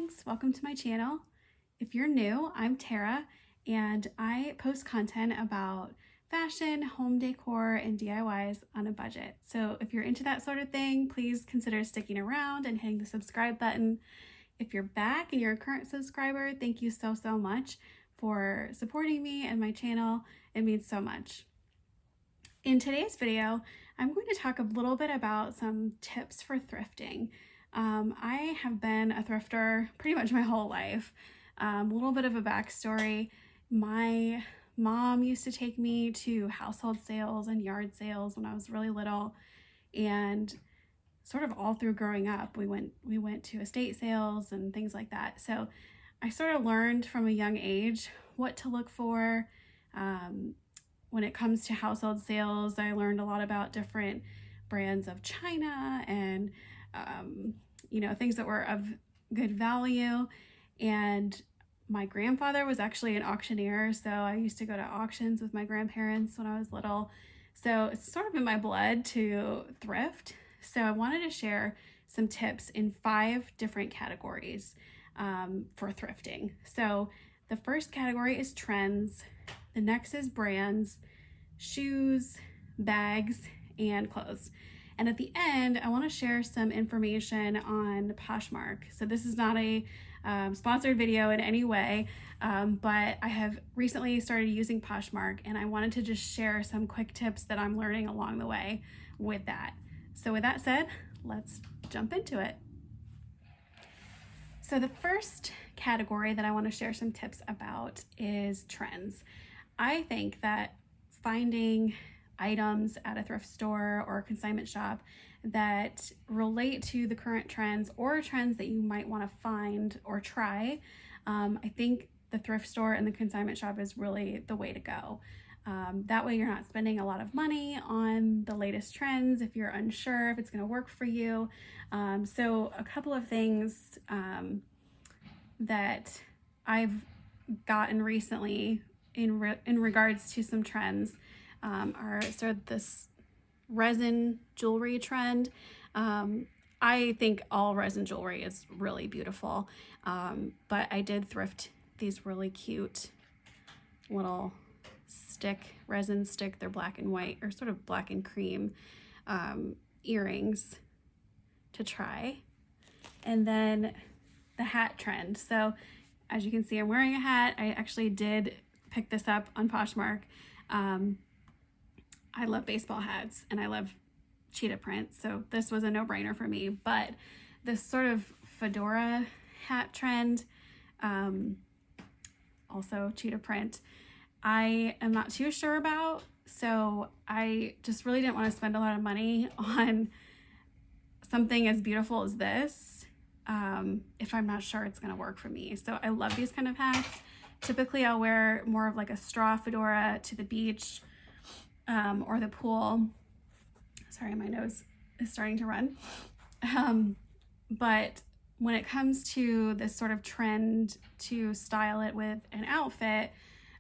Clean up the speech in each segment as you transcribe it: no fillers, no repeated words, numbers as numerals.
Handbags. Welcome to my channel. If you're new, I'm Tara and I post content about fashion, home decor, and DIYs on a budget. So if you're into that sort of thing, please consider sticking around and hitting the subscribe button. If you're back and you're a current subscriber, thank you so much for supporting me and my channel. It means so much. In today's video, I'm going to talk a little bit about some tips for thrifting. I have been a thrifter pretty much my whole life. A little bit of a backstory. My mom used to take me to household sales and yard sales when I was really little, and sort of all through growing up, we went to estate sales and things like that. So I sort of learned from a young age what to look for. When it comes to household sales, I learned a lot about different brands of china and things that were of good value. And my grandfather was actually an auctioneer, so I used to go to auctions with my grandparents when I was little. So it's sort of in my blood to thrift. So I wanted to share some tips in 5 different categories for thrifting. So the first category is trends. The next is brands, shoes, bags, and clothes. And at the end, I want to share some information on Poshmark. So this is not a sponsored video in any way, but I have recently started using Poshmark, and I wanted to just share some quick tips that I'm learning along the way with that. So with that said, let's jump into it. So the first category that I want to share some tips about is trends. I think that finding items at a thrift store or a consignment shop that relate to the current trends or trends that you might want to find or try, I think the thrift store and the consignment shop is really the way to go. That way you're not spending a lot of money on the latest trends if you're unsure if it's going to work for you. So a couple of things that I've gotten recently in regards to some trends are sort of this resin jewelry trend. I think all resin jewelry is really beautiful, but I did thrift these really cute little resin stick, they're black and white, or sort of black and cream earrings to try. And then the hat trend. So as you can see, I'm wearing a hat. I actually did pick this up on Poshmark. I love baseball hats and I love cheetah print, so this was a no-brainer for me. But this sort of fedora hat trend, also cheetah print, I am not too sure about, so I just really didn't want to spend a lot of money on something as beautiful as this if I'm not sure it's going to work for me. So I love these kind of hats. Typically I'll wear more of like a straw fedora to the beach or the pool. Sorry, my nose is starting to run. But when it comes to this sort of trend to style it with an outfit,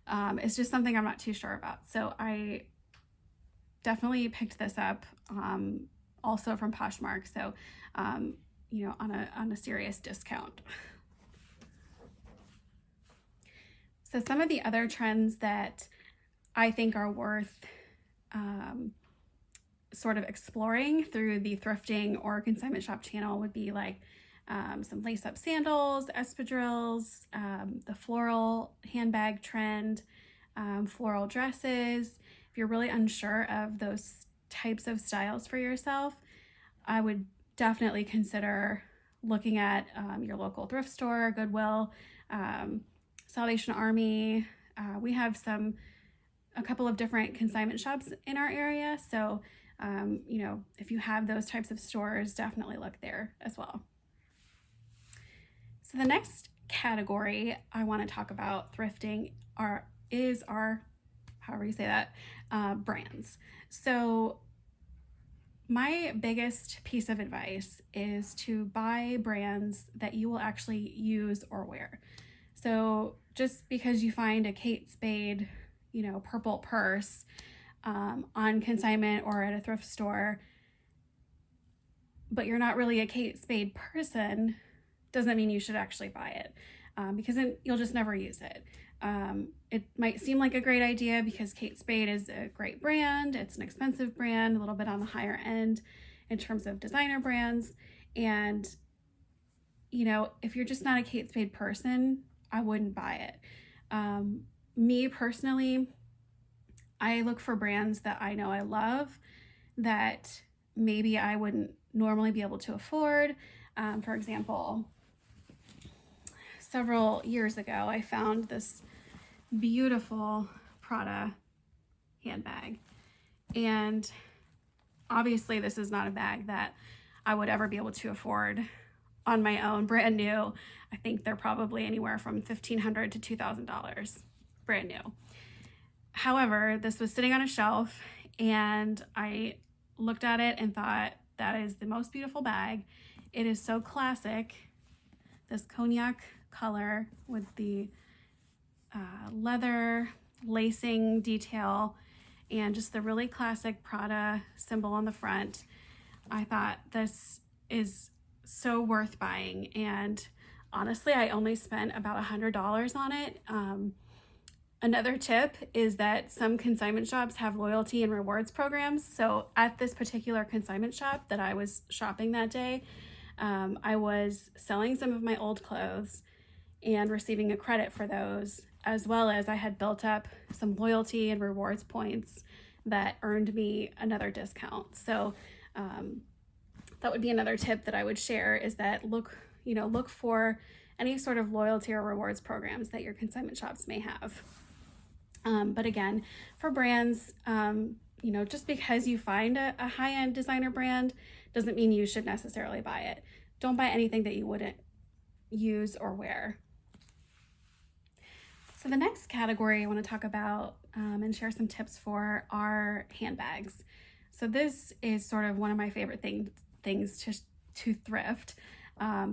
it's just something I'm not too sure about. So I definitely picked this up also from Poshmark. So, on a serious discount. So some of the other trends that I think are worth sort of exploring through the thrifting or consignment shop channel would be like some lace-up sandals, espadrilles, the floral handbag trend, floral dresses. If you're really unsure of those types of styles for yourself, I would definitely consider looking at your local thrift store, Goodwill, Salvation Army. We have a couple of different consignment shops in our area, so if you have those types of stores, definitely look there as well. So the next category I want to talk about thrifting is our however you say that, brands. So my biggest piece of advice is to buy brands that you will actually use or wear. So just because you find a Kate Spade, purple purse on consignment or at a thrift store, but you're not really a Kate Spade person, doesn't mean you should actually buy it, because then you'll just never use it. It might seem like a great idea because Kate Spade is a great brand. It's an expensive brand, a little bit on the higher end in terms of designer brands. And, you know, if you're just not a Kate Spade person, I wouldn't buy it. Me personally, I look for brands that I know I love that maybe I wouldn't normally be able to afford. For example, several years ago, I found this beautiful Prada handbag. And obviously this is not a bag that I would ever be able to afford on my own, brand new. I think they're probably anywhere from $1,500 to $2,000, brand new. However, this was sitting on a shelf and I looked at it and thought, that is the most beautiful bag. It is so classic. This cognac color with the leather lacing detail and just the really classic Prada symbol on the front. I thought this is so worth buying, and honestly I only spent about $100 on it. Another tip is that some consignment shops have loyalty and rewards programs. So at this particular consignment shop that I was shopping that day, I was selling some of my old clothes and receiving a credit for those, as well as I had built up some loyalty and rewards points that earned me another discount. So that would be another tip that I would share, is that look for any sort of loyalty or rewards programs that your consignment shops may have. But again, for brands, just because you find a high-end designer brand doesn't mean you should necessarily buy it. Don't buy anything that you wouldn't use or wear. So the next category I want to talk about and share some tips for are handbags. So this is sort of one of my favorite things to thrift,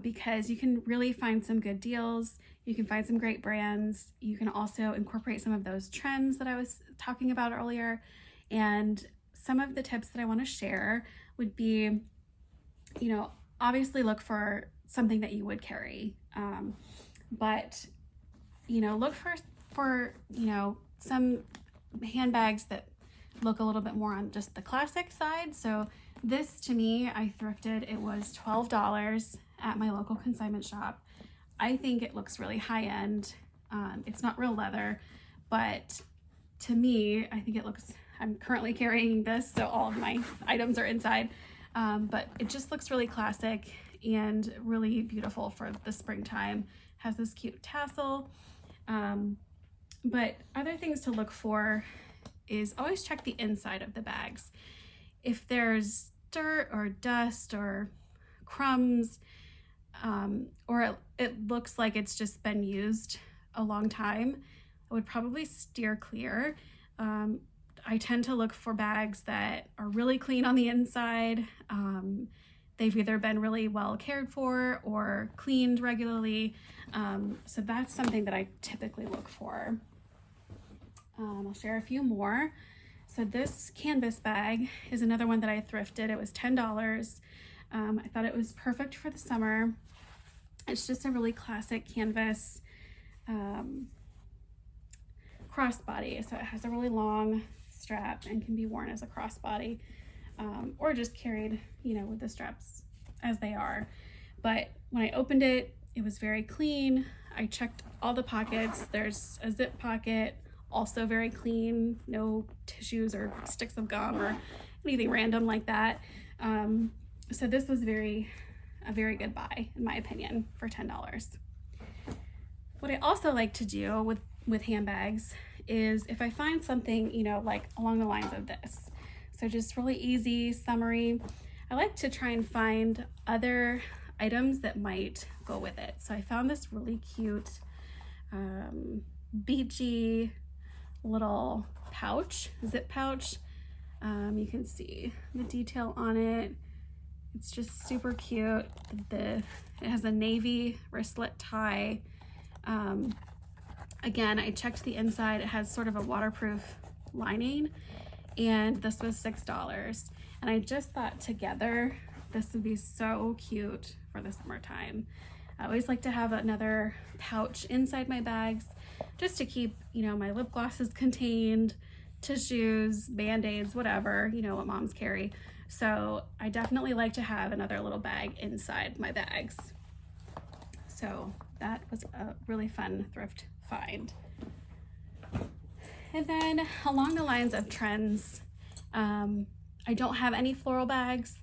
because you can really find some good deals. You can find some great brands. You can also incorporate some of those trends that I was talking about earlier. And some of the tips that I want to share would be, obviously look for something that you would carry. But look for some handbags that look a little bit more on just the classic side. So this, to me, I thrifted. It was $12 at my local consignment shop. I think it looks really high end. It's not real leather, but to me, I think it looks, I'm currently carrying this, so all of my items are inside, but it just looks really classic and really beautiful for the springtime. Has this cute tassel. But other things to look for is always check the inside of the bags. If there's dirt or dust or crumbs, or it looks like it's just been used a long time, I would probably steer clear. I tend to look for bags that are really clean on the inside. They've either been really well cared for or cleaned regularly. So that's something that I typically look for. I'll share a few more. So this canvas bag is another one that I thrifted. It was $10. I thought it was perfect for the summer. It's just a really classic canvas crossbody. So it has a really long strap and can be worn as a crossbody, or just carried, with the straps as they are. But when I opened it, it was very clean. I checked all the pockets. There's a zip pocket, also very clean, no tissues or sticks of gum or anything random like that. So this was a very good buy, in my opinion, for $10. What I also like to do with handbags is if I find something, like along the lines of this, so just really easy, summery, I like to try and find other items that might go with it. So I found this really cute, beachy little pouch, zip pouch. You can see the detail on it. It's just super cute. It has a navy wristlet tie. Again, I checked the inside. It has sort of a waterproof lining, and this was $6. And I just thought together this would be so cute for the summertime. I always like to have another pouch inside my bags just to keep, you know, my lip glosses contained, tissues, band-aids, whatever, you know, what moms carry. So I definitely like to have another little bag inside my bags. So that was a really fun thrift find. And then along the lines of trends, I don't have any floral bags,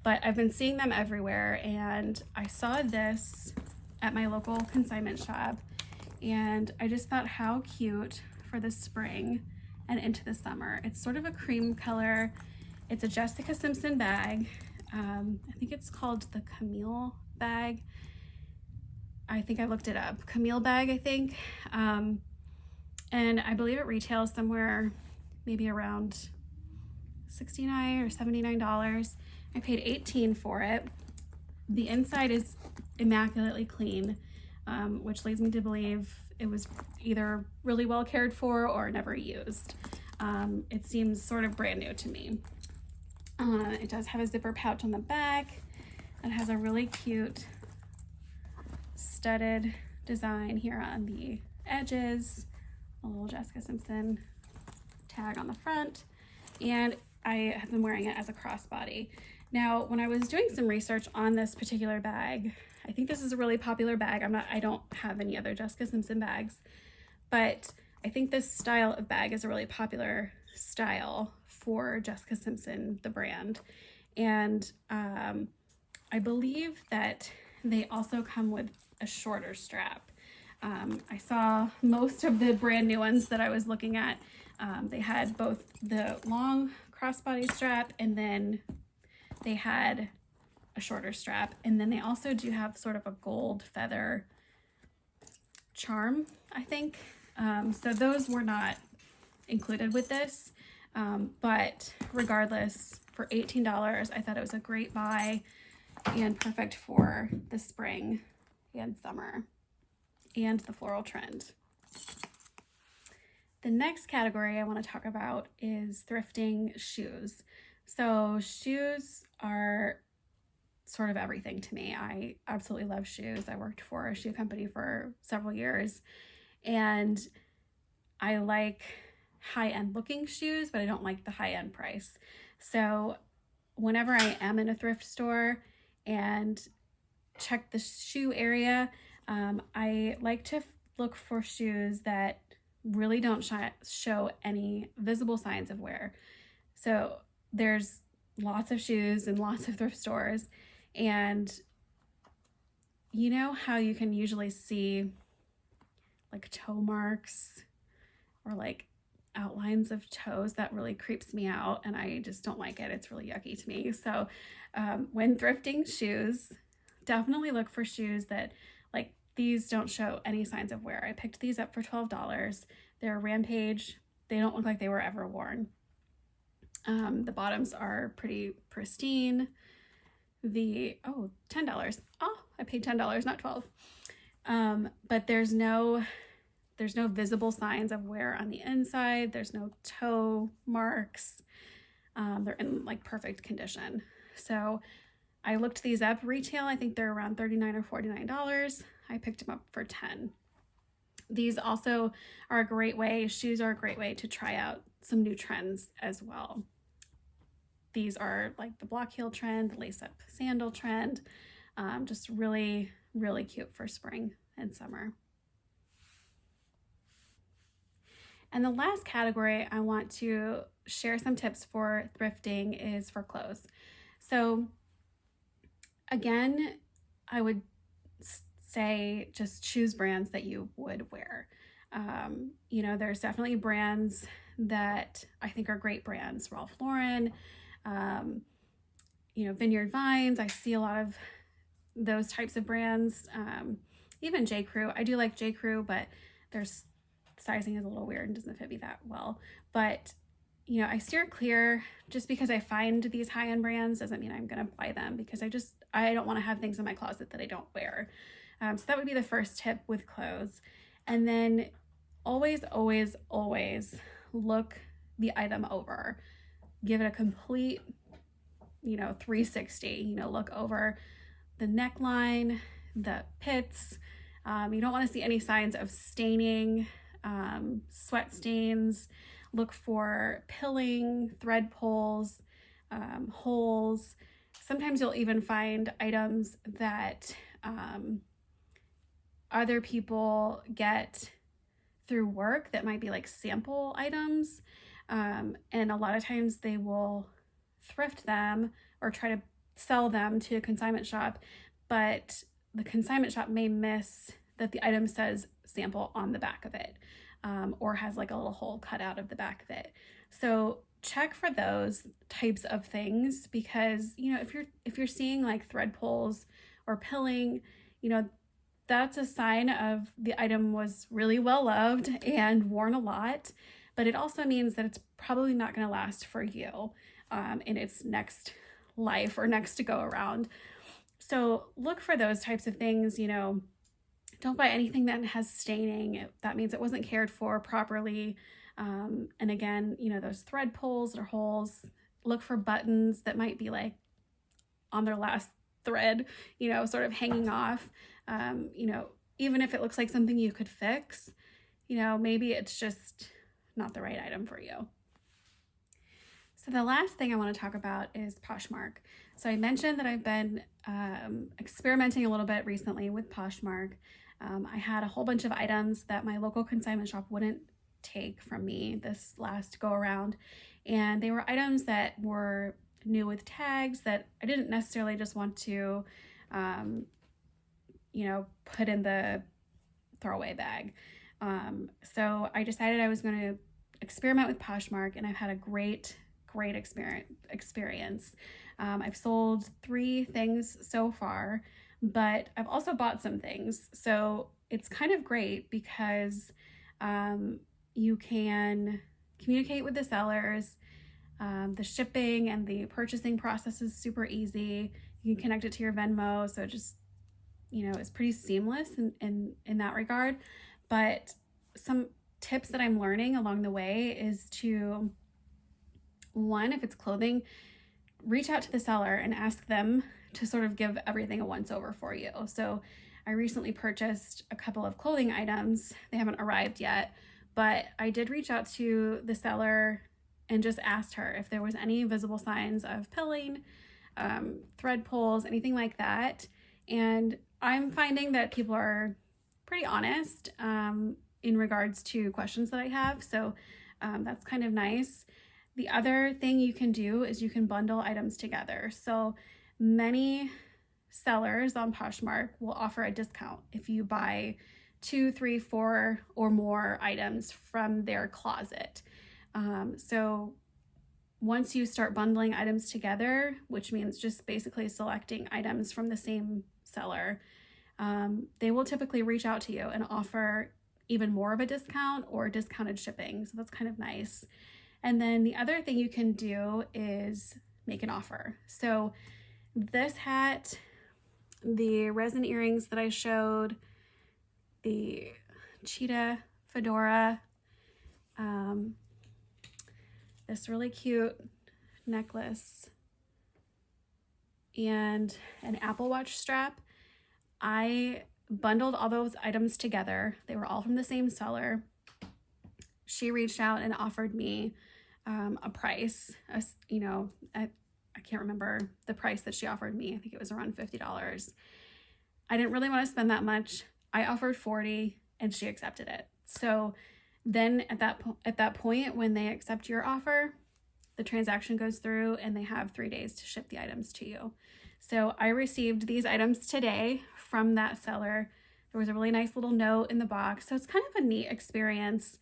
but I've been seeing them everywhere, and I saw this at my local consignment shop, and I just thought how cute for the spring and into the summer. It's sort of a cream color. It's a Jessica Simpson bag. I think it's called the Camille bag. I think I looked it up. Camille bag, I think. And I believe it retails somewhere maybe around $69 or $79. I paid $18 for it. The inside is immaculately clean, which leads me to believe it was either really well cared for or never used. It seems sort of brand new to me. It does have a zipper pouch on the back. It has a really cute studded design here on the edges, a little Jessica Simpson tag on the front, and I have been wearing it as a crossbody. Now, when I was doing some research on this particular bag, I think this is a really popular bag. I don't have any other Jessica Simpson bags, but I think this style of bag is a really popular style for Jessica Simpson, the brand. And I believe that they also come with a shorter strap. I saw most of the brand new ones that I was looking at. They had both the long crossbody strap, and then they had a shorter strap, and then they also do have sort of a gold feather charm, I think. So those were not included with this, but regardless, for $18, I thought it was a great buy and perfect for the spring and summer and the floral trend. The next category I want to talk about is thrifting shoes. So shoes are sort of everything to me. I absolutely love shoes. I worked for a shoe company for several years, and I like high-end looking shoes, but I don't like the high-end price. So whenever I am in a thrift store and check the shoe area, I like to look for shoes that really don't show any visible signs of wear. So there's lots of shoes in lots of thrift stores, and you know how you can usually see like toe marks or like outlines of toes? That really creeps me out, and I just don't like it. It's really yucky to me. So when thrifting shoes, definitely look for shoes that, like, these don't show any signs of wear. I picked these up for $12. They're Rampage. They don't look like they were ever worn. The bottoms are pretty pristine. $10. Oh, I paid $10, not $12. But there's no visible signs of wear on the inside. There's no toe marks. They're in like perfect condition. So I looked these up retail. I think they're around $39 or $49. I picked them up for $10. These also are a great way, shoes are a great way to try out some new trends as well. These are like the block heel trend, the lace up sandal trend, just really, really cute for spring and summer. And the last category I want to share some tips for thrifting is for clothes. So again, I would say just choose brands that you would wear. You know, there's definitely brands that I think are great brands. Ralph Lauren, you know, Vineyard Vines. I see a lot of those types of brands. Even J. Crew. I do like J. Crew, but there's sizing is a little weird and doesn't fit me that well. But, you know, I steer clear. Just because I find these high-end brands doesn't mean I'm going to buy them, because I don't want to have things in my closet that I don't wear. So that would be the first tip with clothes. And then always, always, always look the item over. Give it a complete, you know, 360, you know, look over the neckline, the pits. You don't want to see any signs of staining, sweat stains. Look for pilling, thread pulls, holes. Sometimes you'll even find items that other people get through work that might be like sample items. And a lot of times they will thrift them or try to sell them to a consignment shop, but the consignment shop may miss that the item says sample on the back of it, or has like a little hole cut out of the back of it. So check for those types of things, because if you're seeing like thread pulls or pilling, that's a sign of the item was really well loved and worn a lot, but it also means that it's probably not going to last for you in its next life or next to go around. So look for those types of things. Don't buy anything that has staining. That means it wasn't cared for properly. And again, those thread pulls or holes. Look for buttons that might be like on their last thread, sort of hanging off. Even if it looks like something you could fix, maybe it's just not the right item for you. So the last thing I want to talk about is Poshmark. So I mentioned that I've been experimenting a little bit recently with Poshmark. I had a whole bunch of items that my local consignment shop wouldn't take from me this last go around. And they were items that were new with tags that I didn't necessarily just want to, put in the throwaway bag. So I decided I was going to experiment with Poshmark, and I've had a great experience. I've sold 3 things so far, but I've also bought some things. So it's kind of great because you can communicate with the sellers. The shipping and the purchasing process is super easy. You can connect it to your Venmo, so just it's pretty seamless in that regard. But some tips that I'm learning along the way is to, one, if it's clothing, reach out to the seller and ask them to sort of give everything a once over for you. So I recently purchased a couple of clothing items. They haven't arrived yet, but I did reach out to the seller and just asked her if there was any visible signs of pilling, thread pulls, anything like that. And I'm finding that people are pretty honest in regards to questions that I have. So that's kind of nice. The other thing you can do is you can bundle items together. So many sellers on Poshmark will offer a discount if you buy 2, 3, 4 or more items from their closet. So once you start bundling items together, which means just basically selecting items from the same seller, they will typically reach out to you and offer even more of a discount or discounted shipping. So that's kind of nice. And then the other thing you can do is make an offer. So this hat, the resin earrings that I showed, the cheetah fedora, this really cute necklace, and an Apple Watch strap. I bundled all those items together. They were all from the same seller. She reached out and offered me a price. I can't remember the price that she offered me. I think it was around $50. I didn't really want to spend that much. I offered $40 and she accepted it. So then at that point, when they accept your offer, the transaction goes through and they have 3 days to ship the items to you. So I received these items today from that seller. There was a really nice little note in the box. So it's kind of a neat experience.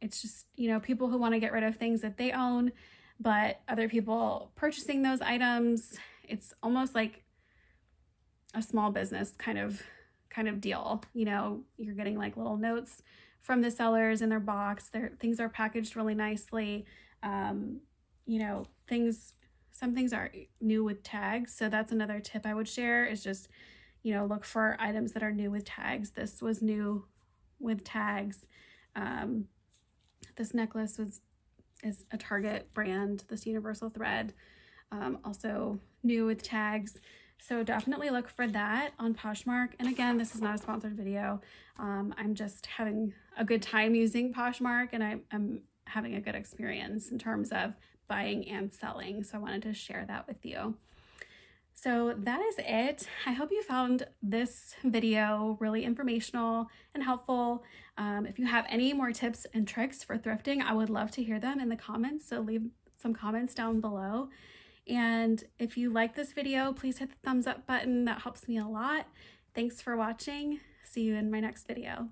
It's just, people who want to get rid of things that they own, but other people purchasing those items. It's almost like a small business kind of deal. You're getting like little notes from the sellers in their box. Things are packaged really nicely. Some things are new with tags. So that's another tip I would share, is just, look for items that are new with tags. This was new with tags. This necklace is a Target brand, this universal thread, also new with tags. So definitely look for that on Poshmark. And again, this is not a sponsored video. I'm just having a good time using Poshmark, and I'm having a good experience in terms of buying and selling. So I wanted to share that with you. So that is it. I hope you found this video really informational and helpful. If you have any more tips and tricks for thrifting, I would love to hear them in the comments. So leave some comments down below. And if you like this video, please hit the thumbs up button. That helps me a lot. Thanks for watching. See you in my next video.